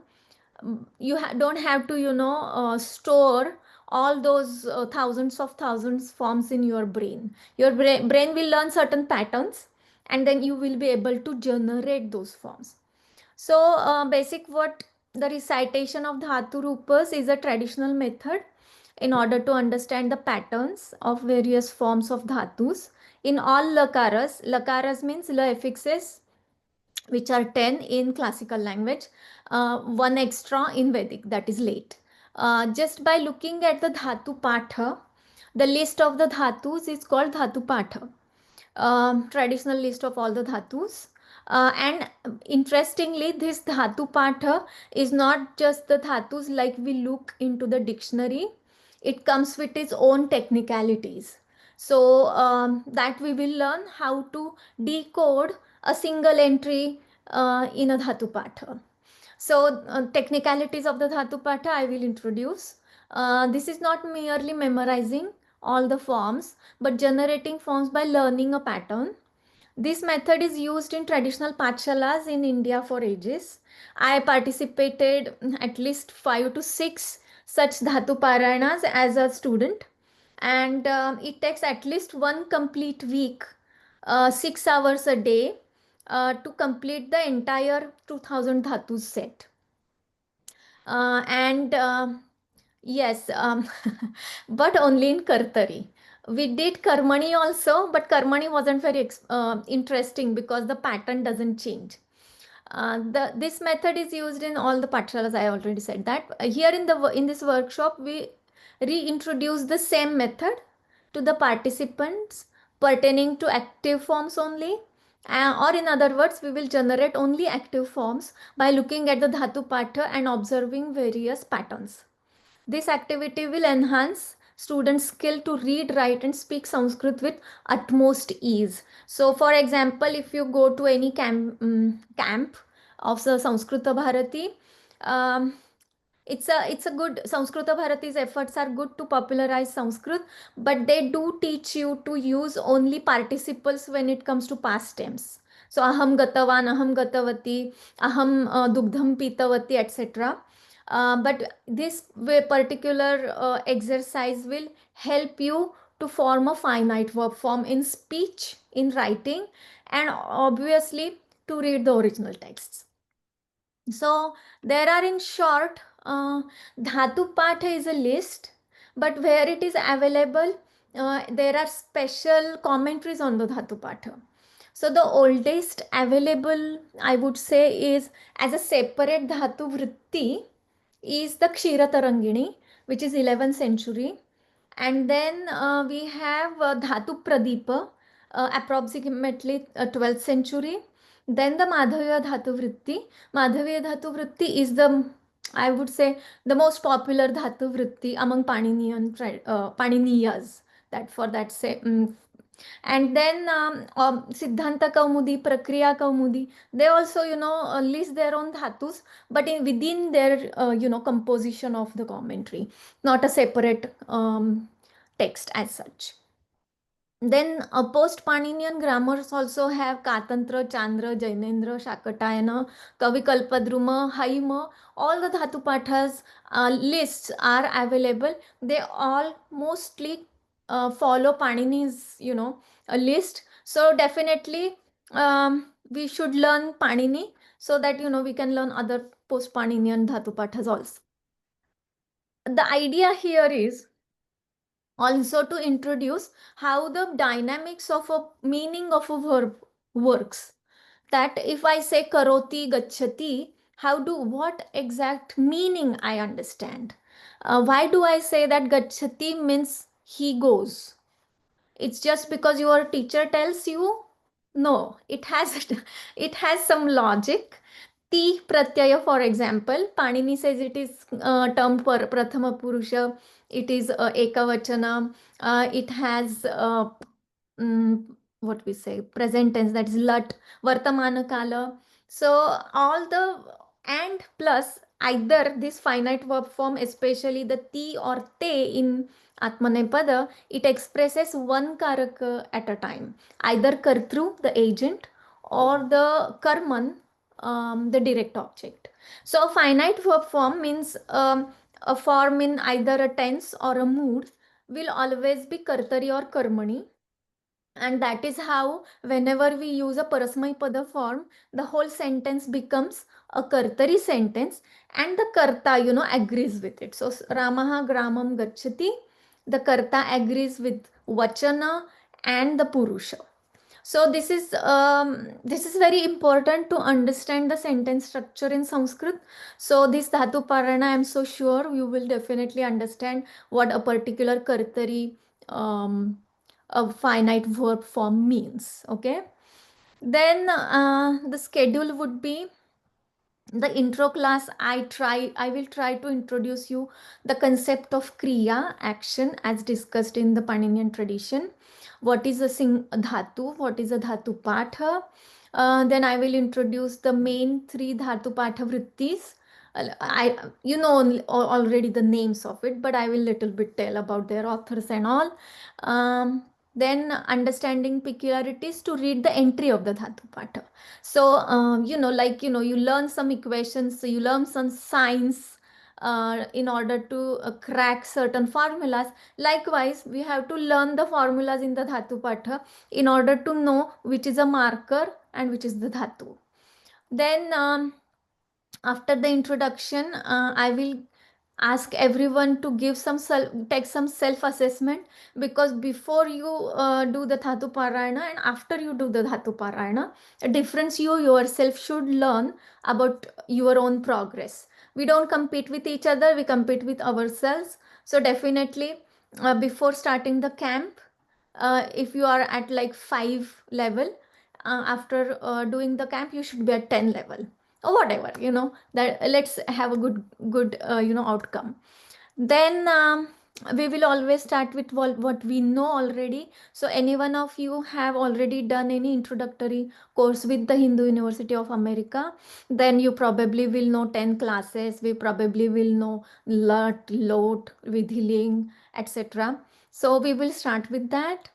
You don't have to store all those thousands forms in your brain. Your brain will learn certain patterns, and then you will be able to generate those forms. So basic what the recitation of dhatu rupas is a traditional method in order to understand the patterns of various forms of dhatus in all lakaras. Lakaras means la affixes, which are 10 in classical language, one extra in Vedic, that is late. Just by looking at the Dhatu Pāṭha, the list of the Dhatus is called Dhatu Pāṭha, traditional list of all the Dhatus. And interestingly, this Dhatu Pāṭha is not just the Dhatus like we look into the dictionary. It comes with its own technicalities. So that we will learn how to decode a single entry in a Dhatu Pāṭha. So technicalities of the Dhatu Pāṭha I will introduce. This is not merely memorizing all the forms, but generating forms by learning a pattern. This method is used in traditional pathshalas in India for ages. I participated at least 5 to 6 such Dhatu Parayanas as a student, and it takes at least one complete week, 6 hours a day, to complete the entire 2000 Dhatus set. And yes, but only in Kartari. We did Karmani also, but Karmani wasn't very interesting because the pattern doesn't change. This method is used in all the pathshalas. I already said that. Here in this workshop, we reintroduce the same method to the participants pertaining to active forms only. Or in other words, we will generate only active forms by looking at the Dhatu Pāṭha and observing various patterns. This activity will enhance students' skill to read, write, and speak Sanskrit with utmost ease. So, for example, if you go to any camp of the Sanskrita Bharati, it's a good, Sanskrita Bharati's efforts are good to popularize Sanskrit, but they do teach you to use only participles when it comes to past tense. So aham gatavan, aham gatavati, aham dugdham pitavati, etc. But this particular exercise will help you to form a finite verb form in speech, in writing, and obviously to read the original texts. So there are, in short, Dhatu Pāṭha is a list, but where it is available, there are special commentaries on the Dhatu Pāṭha. So the oldest available, I would say, is as a separate Dhatu Vritti is the Kshira Tarangini, which is 11th century. And then we have Dhatu Pradipa, approximately 12th century. Then the Madhavya Dhatu Vritti. Madhavya Dhatu Vritti is the, I would say, the most popular Dhatu Vritti among Paniniyas. That for that say. And then Siddhanta Kaumudi, Prakriya Kaumudi, they also, list their own dhatus, but within their, composition of the commentary, not a separate text as such. Then post-Paninian grammars also have Katantra, Chandra, Jainendra, Shakatayana, Kavikalpadruma, Haima. All the Dhatu Pathas lists are available. They all mostly follow Panini's, a list. So definitely we should learn Panini so that, we can learn other post-Paninian Dhatu Pathas also. The idea here is also to introduce how the dynamics of a meaning of a verb works. That if I say karoti gachati, what exact meaning I understand? Why do I say that gachati means he goes? It's just because your teacher tells you? No, it has it has some logic. Ti pratyaya, for example, Panini says it is termed prathama purusha. It is ekavachana. It has what we say present tense, that is lat, vartamana kala. So all the and plus either this finite verb form, especially the ti or te in Atmanepada, it expresses one karaka at a time, either kartru, the agent, or the karman, the direct object. So finite verb form means a form in either a tense or a mood will always be kartari or karmani. And that is how whenever we use a parasmay pada form, the whole sentence becomes a kartari sentence and the karta, agrees with it. So Ramaha Gramam Gachati, the karta agrees with Vachana and the Purusha. So this is very important to understand the sentence structure in Sanskrit. So this Dhatu Parayana, I am so sure you will definitely understand what a particular kartari a finite verb form means. Okay. Then the schedule would be the intro class. I will try to introduce you the concept of kriya, action, as discussed in the Paninian tradition. What is a dhatu? What is a dhatu patha? Then I will introduce the main three dhatu patha vrittis. Already the names of it, but I will little bit tell about their authors and all. Then understanding peculiarities to read the entry of the dhatu patha. So you learn some equations, so you learn some science in order to crack certain formulas. Likewise, we have to learn the formulas in the dhatu patha in order to know which is a marker and which is the dhatu. Then after the introduction, I will ask everyone to give take some self-assessment, because before you do the Dhatu Parayana and after you do the Dhatu Parayana, a difference you yourself should learn about your own progress. We don't compete with each other, we compete with ourselves. So definitely before starting the camp, if you are at like 5 level, after doing the camp you should be at 10 level or whatever, that let's have a good outcome. Then we will always start with what we know already. So any one of you have already done any introductory course with the Hindu University of America, then you probably will know 10 classes. We probably will know lot, lot, vidhiling, etc. So we will start with that.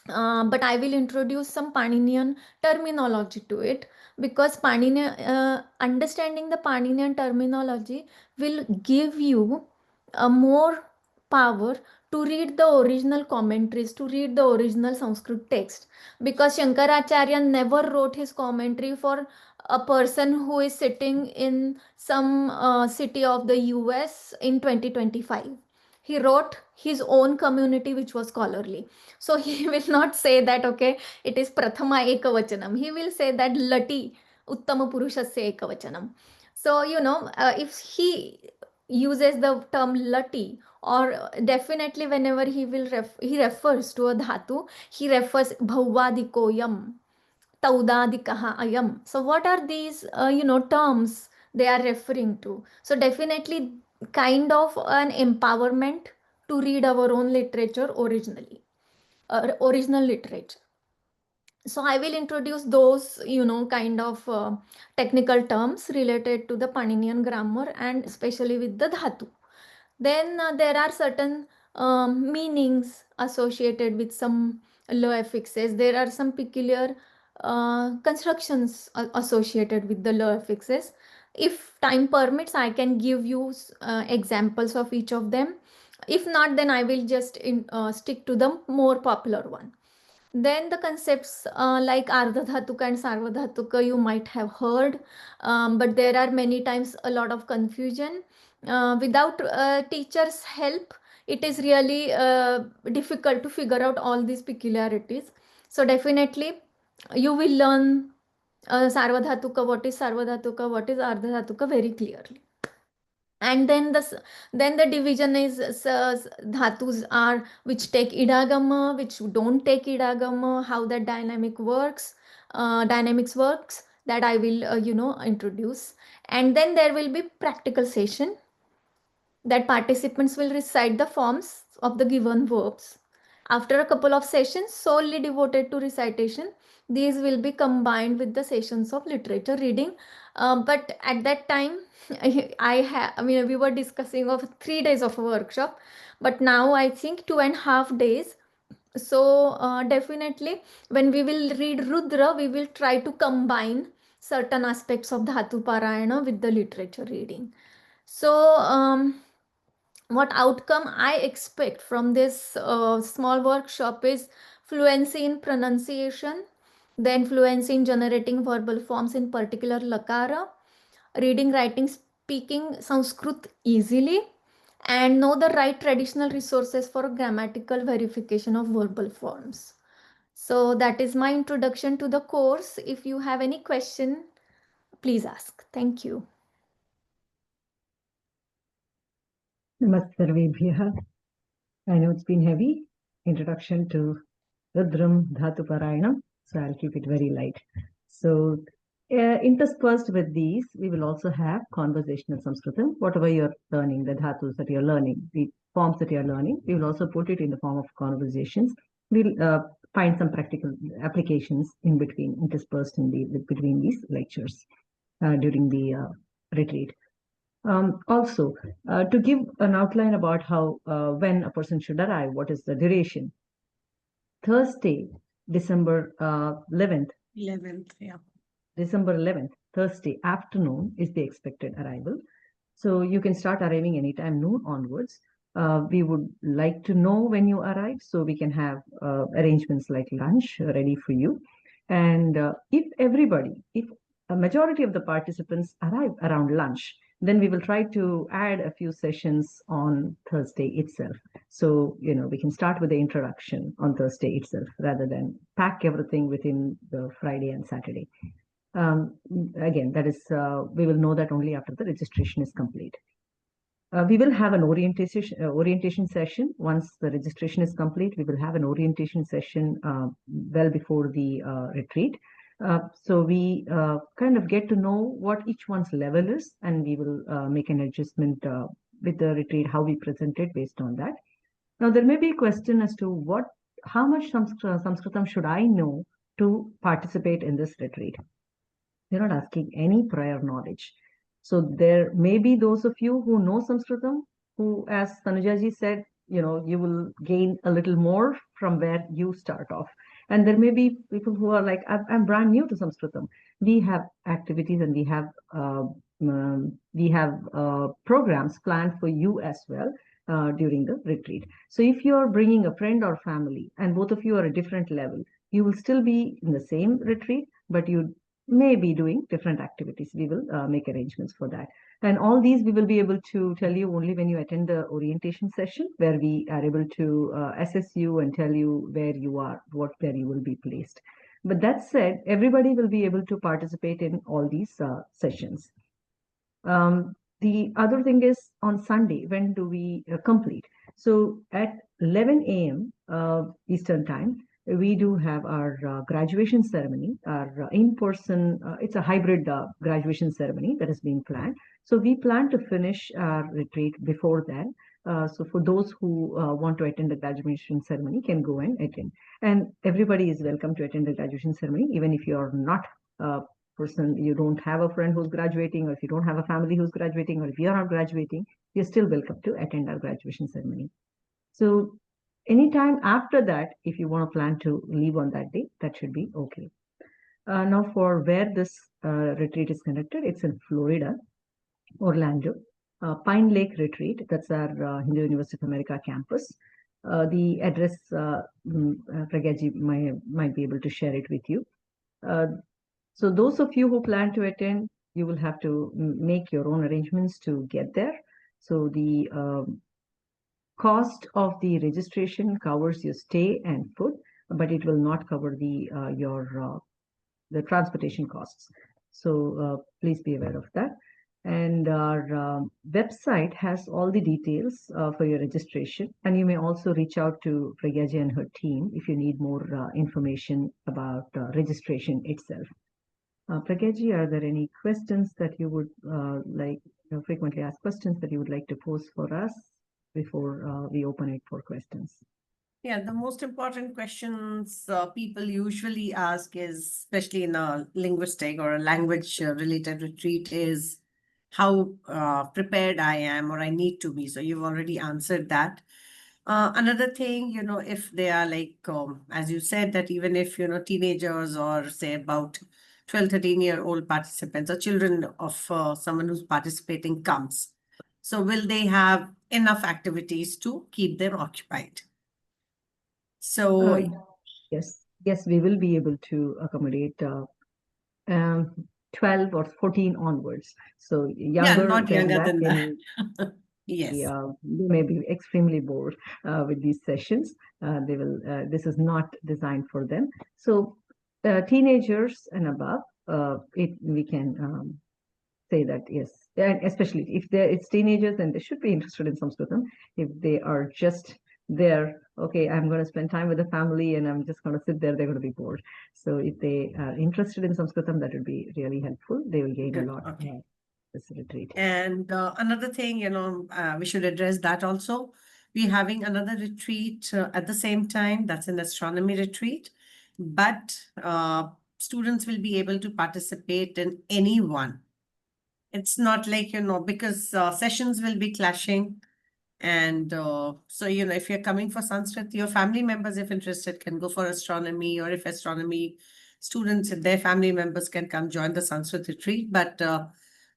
But I will introduce some Paninian terminology to it, because understanding the Paninian terminology will give you a more power to read the original commentaries, to read the original Sanskrit text, because Shankaracharya never wrote his commentary for a person who is sitting in some city of the US in 2025. He wrote his own community which was scholarly. So he will not say that, okay, it is prathama ekavachanam. He will say that lati uttama purushasya ekavachanam. So, if he uses the term lati, or definitely whenever he refers to a dhatu, he refers bhavadikoyam, taudadikaha ayam. So what are these terms they are referring to? So definitely kind of an empowerment to read our own literature originally, original literature. So I will introduce those kind of technical terms related to the Paninian grammar, and especially with the dhatu. Then there are certain meanings associated with some law affixes. There are some peculiar constructions associated with the law affixes. If time permits, I can give you examples of each of them. If not, then I will just stick to the more popular one. Then the concepts like Ardhadhatuka and Sarvadhatuka you might have heard, but there are many times a lot of confusion. Without teacher's help, it is really difficult to figure out all these peculiarities. So definitely you will learn Sarvadhatuka, what is Sarvadhatuka, what is Ardhadhatuka very clearly. And then the division is dhatus are which take idagama, which don't take idagama, how that dynamics works, that I will introduce. And then there will be practical session that participants will recite the forms of the given verbs. After a couple of sessions solely devoted to recitation, these will be combined with the sessions of literature reading. But at that time, we were discussing of 3 days of a workshop, but now I think 2.5 days. So definitely when we will read Rudra, we will try to combine certain aspects of Dhatu Parayana with the literature reading. So what outcome I expect from this small workshop is fluency in pronunciation, then fluency in generating verbal forms, in particular lakara, reading, writing, speaking Sanskrit easily, and know the right traditional resources for grammatical verification of verbal forms. So that is my introduction to the course. If you have any question, please ask. Thank you. Namaste Sarvebhyah. I know it's been heavy. Introduction to Rudram, Dhatu Parayana. So I'll keep it very light. So interspersed with these, we will also have conversational Sanskritam. Whatever you're learning, the dhatus that you're learning, the forms that you're learning, we will also put it in the form of conversations. We'll find some practical applications in between, interspersed in between these lectures during the retreat. Also, to give an outline about how when a person should arrive, what is the duration? Thursday, December 11th. 11th, yeah. December 11th, Thursday afternoon is the expected arrival. So you can start arriving anytime noon onwards. We would like to know when you arrive so we can have arrangements like lunch ready for you. And if a majority of the participants arrive around lunch, then we will try to add a few sessions on Thursday itself. So, we can start with the introduction on Thursday itself rather than pack everything within the Friday and Saturday. Again, that is, we will know that only after the registration is complete. We will have an orientation session. Once the registration is complete, we will have an orientation session well before the retreat. So we kind of get to know what each one's level is, and we will make an adjustment with the retreat, how we present it based on that. Now, there may be a question as to how much Sanskritam should I know to participate in this retreat? We're not asking any prior knowledge. So there may be those of you who know Sanskritam, who, as Tanujaji said, you will gain a little more from where you start off. And there may be people who are like, I'm brand new to Sanskritam. We have activities and we have programs planned for you as well during the retreat. So if you're bringing a friend or family and both of you are at a different level, you will still be in the same retreat, but you may be doing different activities. We will make arrangements for that. And all these we will be able to tell you only when you attend the orientation session, where we are able to assess you and tell you where you are, where you will be placed. But that said, everybody will be able to participate in all these sessions. The other thing is on Sunday, when do we complete? So at 11 a.m. Eastern Time, we do have our graduation ceremony, our in-person, it's a hybrid graduation ceremony that has been planned. So we plan to finish our retreat before then. So for those who want to attend the graduation ceremony can go and attend. And everybody is welcome to attend the graduation ceremony, even if you're not person, you don't have a friend who's graduating, or if you don't have a family who's graduating, or if you're not graduating, you're still welcome to attend our graduation ceremony. So anytime after that, if you want to plan to leave on that day, that should be okay. Now for where this retreat is conducted, it's in Florida, Orlando, Pine Lake Retreat. That's our Hindu University of America campus. The address, Pragyaji might be able to share it with you. So those of you who plan to attend, you will have to make your own arrangements to get there. So the cost of the registration covers your stay and food, but it will not cover the transportation costs. So please be aware of that. And our website has all the details for your registration. And you may also reach out to Pragyaji and her team if you need more information about registration itself. Pragyaji, are there any questions that you would frequently asked questions that you would like to pose for us before we open it for questions? Yeah, the most important questions people usually ask is, especially in a linguistic or a language-related retreat, is how prepared I am or I need to be. So you've already answered that. Another thing, if they are like, as you said, that even if, teenagers or say about 12, 13-year-old participants or children of someone who's participating comes. So will they have enough activities to keep them occupied? So yes, we will be able to accommodate 12 or 14 onwards. So younger, not younger than that. Yes. They may be extremely bored with these sessions. They will. This is not designed for them. So teenagers and above, we can say that yes, and especially if it's teenagers, then they should be interested in Sanskritam. If they are just there, okay, I'm going to spend time with the family and I'm just going to sit there, they're going to be bored. So if they are interested in Sanskritam, that would be really helpful. They will gain a lot. Okay. This retreat. And another thing, we should address that also. We're having another retreat at the same time. That's an astronomy retreat. But students will be able to participate in any one. It's not like, because sessions will be clashing. And so, if you're coming for Sanskrit, your family members, if interested, can go for astronomy, or if astronomy students and their family members can come join the Sanskrit retreat. But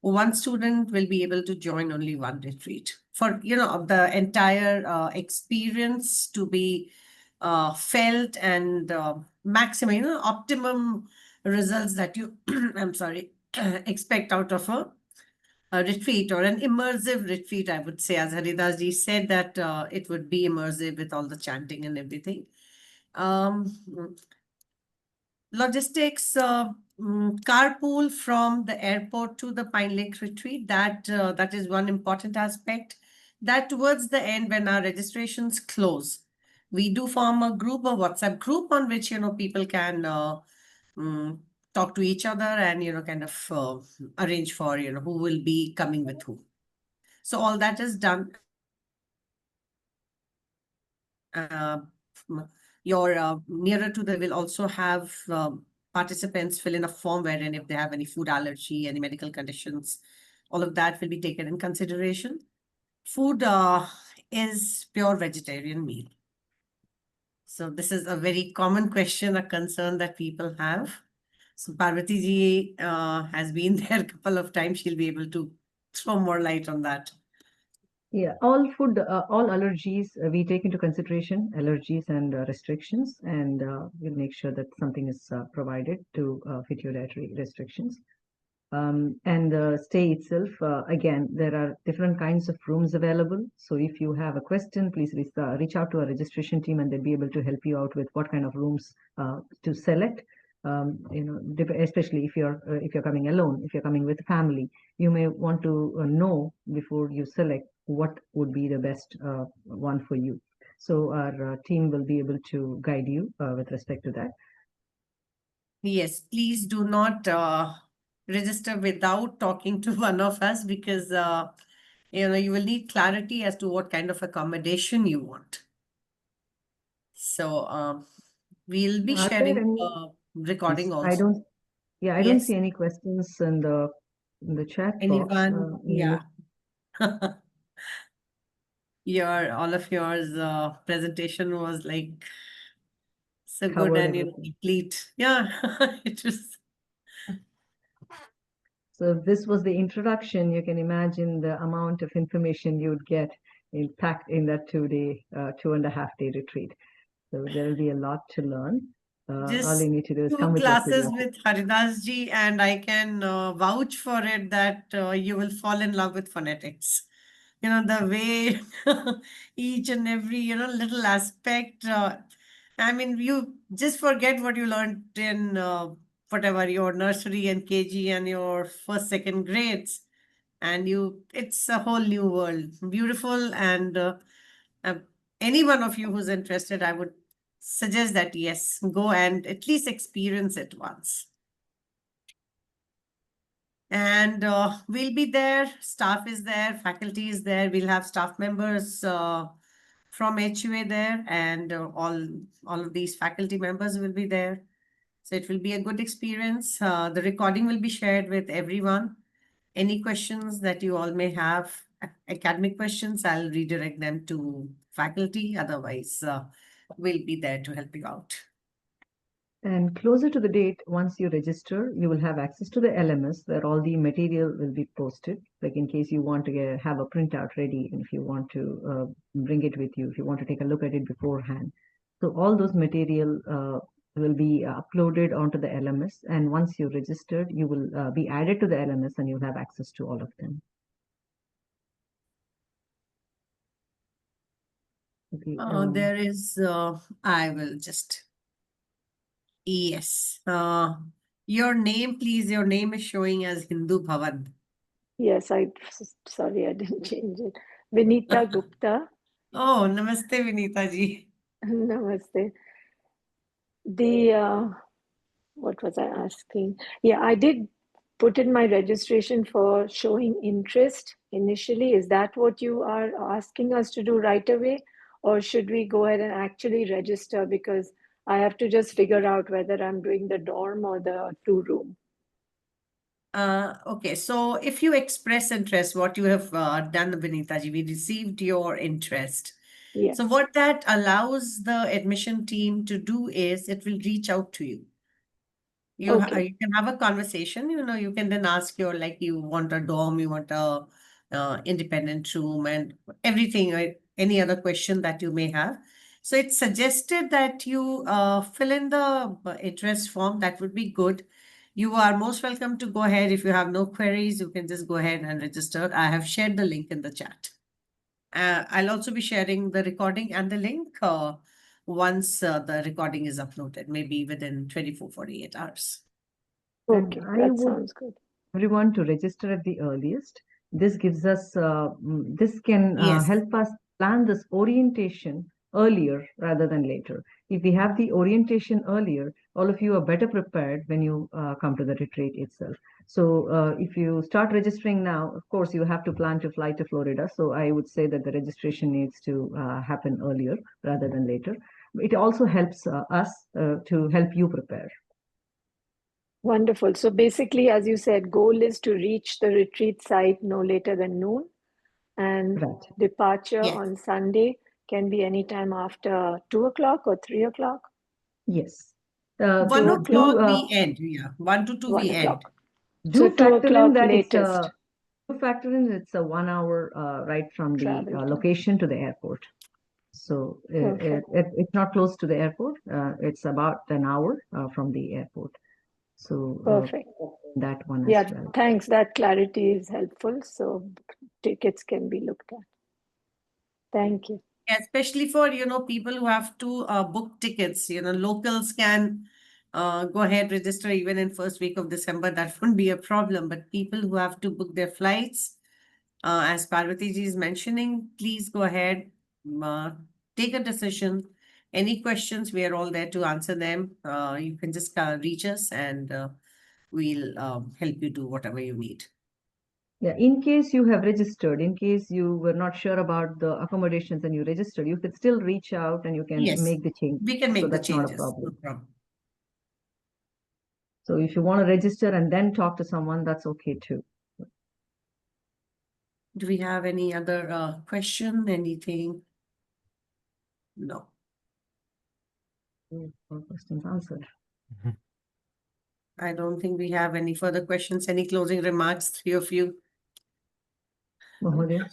one student will be able to join only one retreat for, the entire experience to be felt and maximum, optimum results that you, I'm sorry, expect out of a retreat or an immersive retreat, I would say, as Haridas ji said that it would be immersive with all the chanting and everything. Logistics, carpool from the airport to the Pine Lake retreat, that is one important aspect. That towards the end, when our registrations close, we do form a group, a WhatsApp group on which, people can talk to each other and, kind of arrange for, who will be coming with who. So all that is done. Your nearer to the will also have participants fill in a form wherein if they have any food allergy, any medical conditions, all of that will be taken in consideration. Food is pure vegetarian meal. So this is a very common question, a concern that people have. So Parvati ji has been there a couple of times. She'll be able to throw more light on that. Yeah, all food, all allergies, we take into consideration allergies and restrictions, and we'll make sure that something is provided to fit your dietary restrictions. And the stay itself, again, there are different kinds of rooms available. So if you have a question, please reach out to our registration team and they'll be able to help you out with what kind of rooms to select. Especially if you're coming alone, if you're coming with family, you may want to know before you select what would be the best one for you. So our team will be able to guide you with respect to that. Yes, please do not register without talking to one of us, because you will need clarity as to what kind of accommodation you want. So we'll be Are there sharing any- a recording Yes, also. I don't Yes. see any questions in the chat box. Anyone? Yeah. All of yours presentation was like so good Covered and everything. complete. Yeah, it was. So if this was the introduction, you can imagine the amount of information you'd get packed in that 2.5 day retreat. So there will be a lot to learn. All Just you need to do is 2 come with your classes curiosity. with Haridas ji, and I can vouch for it that you will fall in love with phonetics. The way each and every, little aspect. I mean, you just forget what you learned in whatever your nursery and KG and your first, second grades. And it's a whole new world. Beautiful. And uh, any one of you who's interested, I would suggest that, yes, go and at least experience it once. And we'll be there. Staff is there. Faculty is there. We'll have staff members from HUA there, and all of these faculty members will be there. So it will be a good experience. The recording will be shared with everyone. Any questions that you all may have, academic questions, I'll redirect them to faculty. Otherwise, we'll be there to help you out. And closer to the date, once you register, you will have access to the LMS where all the material will be posted. Like in case you want to have a printout ready, and if you want to bring it with you, if you want to take a look at it beforehand. So all those material will be uploaded onto the LMS. And once you're registered, you will be added to the LMS and you'll have access to all of them. Okay, There is, I will just, yes. Your name, please. Your name is showing as Hindu Bhavan. Yes, sorry, I didn't change it. Vinita Gupta. Oh, namaste, Vinita ji. Namaste. What was I asking? Yeah, I did put in my registration for showing interest initially. Is that what you are asking us to do right away? Or should we go ahead and actually register? Because I have to just figure out whether I'm doing the dorm or the 2-room. Okay, so if you express interest, what you have done, Vinita ji, we received your interest. Yes. So what that allows the admission team to do is it will reach out to you. You can have a conversation, you can then ask like you want a dorm, you want a independent room and everything, right? Any other question that you may have. So it's suggested that you fill in the interest form. That would be good. You are most welcome to go ahead. If you have no queries, you can just go ahead and register. I have shared the link in the chat. I'll also be sharing the recording and the link once the recording is uploaded, maybe within 24-48 hours. Okay, that sounds good. Everyone to register at the earliest. This gives us, this can Yes. help us plan this orientation earlier rather than later. If we have the orientation earlier, all of you are better prepared when you come to the retreat itself. So if you start registering now, of course, you have to plan to fly to Florida. So I would say that the registration needs to happen earlier rather than later. It also helps us to help you prepare. Wonderful. So basically, as you said, goal is to reach the retreat site no later than noon, and departure on Sunday can be anytime after 2 o'clock or 3 o'clock. Yes. 1 o'clock we end. Yeah, 1 to 2 1 we o'clock. end. So 2 o'clock latest. Do factor in it's a 1 hour ride from the location to the airport. So it's not close to the airport. It's about an hour from the airport. So perfect. That one as well. Thanks. That clarity is helpful. So tickets can be looked at. Thank you. Especially for, people who have to book tickets, locals can go ahead, register even in first week of December. That won't be a problem. But people who have to book their flights, as Parvati ji is mentioning, please go ahead, take a decision. Any questions, we are all there to answer them. You can just reach us and we'll help you do whatever you need. Yeah, in case you have registered, in case you were not sure about the accommodations and you registered, you could still reach out and you can Yes, make the change. we can make So the that's not a changes. No problem. problem. So if you want to register and then talk to someone, that's okay too. Do we have any other question? Anything? No. All questions answered. I don't think we have any further questions. Any closing remarks, three of you? Mahodaya?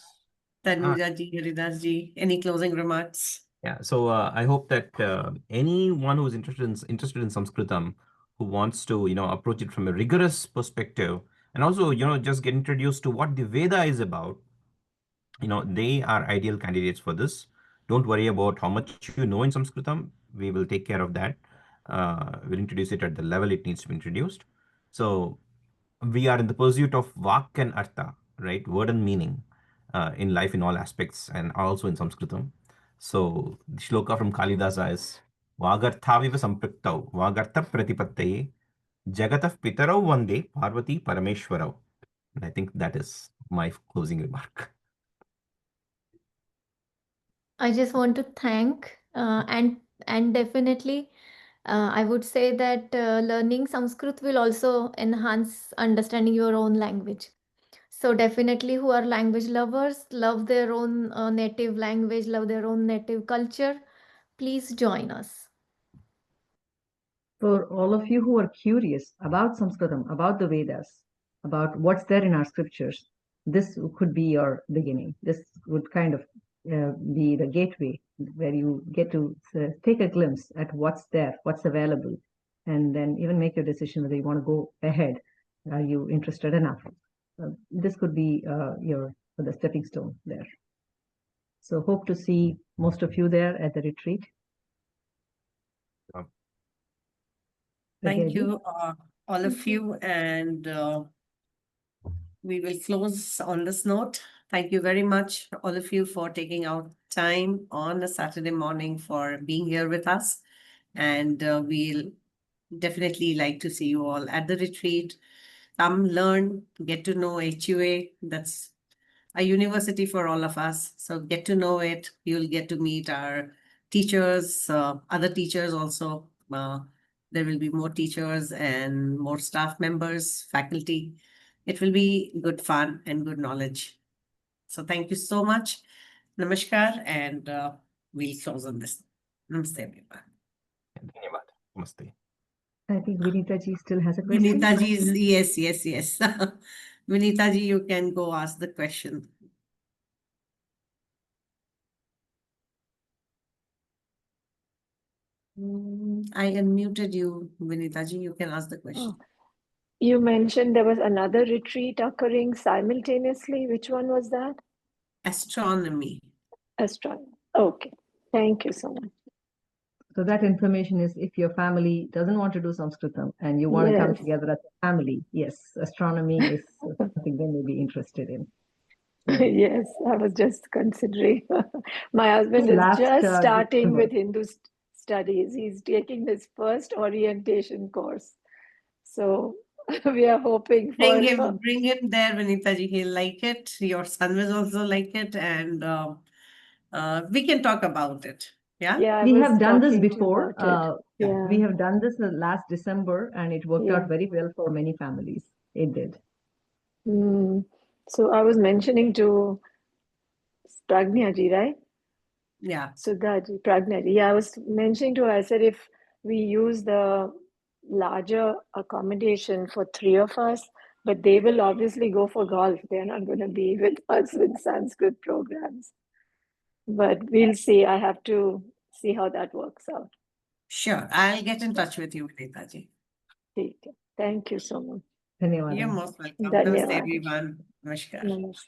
Tanuja ji, Haridas ji, any closing remarks? Yeah, so I hope that anyone who is interested in Sanskritam, who wants to, approach it from a rigorous perspective, and also, just get introduced to what the Veda is about, they are ideal candidates for this. Don't worry about how much you know in Sanskritam. We will take care of that. We'll introduce it at the level it needs to be introduced. So we are in the pursuit of Vak and Artha, right? Word and meaning in life in all aspects, and also in Sanskritam. So the shloka from Kalidasa is Vagarthaviva Sampriktau, Vagartha Pratipattaye, Jagatah Pitarau Vande, Parvati Parameshwarau. And I think that is my closing remark. I just want to thank and definitely I would say that learning Sanskrit will also enhance understanding your own language. So definitely who are language lovers, love their own native language, love their own native culture, please join us. For all of you who are curious about Sanskritam, about the Vedas, about what's there in our scriptures, this could be your beginning. This would kind of be the gateway where you get to take a glimpse at what's there, what's available, and then even make your decision whether you want to go ahead. Are you interested enough? This could be the stepping stone there. So hope to see most of you there at the retreat. Thank you, all of you, and we will close on this note. Thank you very much, all of you, for taking out time on a Saturday morning for being here with us. And we'll definitely like to see you all at the retreat. Come learn, get to know HUA. That's a university for all of us. So get to know it. You'll get to meet our teachers, other teachers also. There will be more teachers and more staff members, faculty. It will be good fun and good knowledge. So thank you so much. Namaskar, and we'll close on this. Namaste, everyone. Namaste. I think Vinita ji still has a question. Vinita ji is, yes. Vinita ji, you can go ask the question. I unmuted you, Vinita ji. You can ask the question. Oh. You mentioned there was another retreat occurring simultaneously. Which one was that? Astronomy. Astronomy. Okay. Thank you so much. So that information is if your family doesn't want to do Sanskritam and you want to come together as a family, yes, astronomy is something they may be interested in. Yes, I was just considering. My husband is just starting with Hindu studies. He's taking his first orientation course. So we are hoping for... Bring him there, Vinita ji. He'll like it. Your son will also like it. And we can talk about it. Yeah? Yeah, we have done this before. Yeah. We have done this last December and it worked out very well for many families. It did. So I was mentioning to Pragnya ji, right? Yeah. Sudhaji, Pragnya ji. Yeah, I was mentioning to her, I said, if we use the larger accommodation for 3 of us, but they will obviously go for golf. They're not going to be with us with Sanskrit programs. But we'll see. I have to see how that works out. Sure. I'll get in touch with you, Vinita ji. Thank you so much. You're most welcome. Namaste, everyone. Namaskar. Namaste.